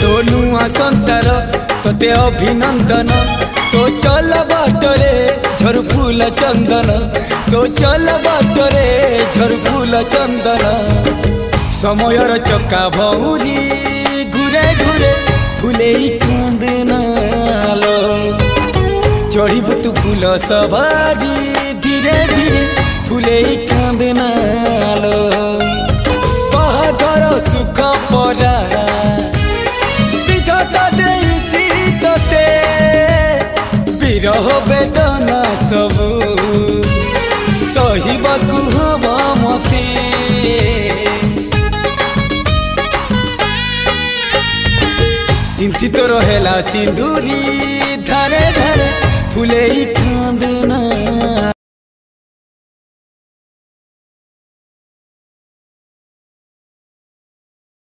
तो नुआ संसार तोते अभिनंदन तो चल बाटरे झर फूल चंदन तो चल बाटरे झर फूल चंदन समयर चक्का भौरी घुरे घुरे फूले कांदनालो चढ़ीबु तू फूल सवारी धीरे धीरे फूले कांदनालो बाहागर सुख परा विधाता देइछि तोते विरह वेदना सबु सहिबाकु हवा मते सिंथी तो रहेला सिंदूरी धारे धारे फूले कांदना।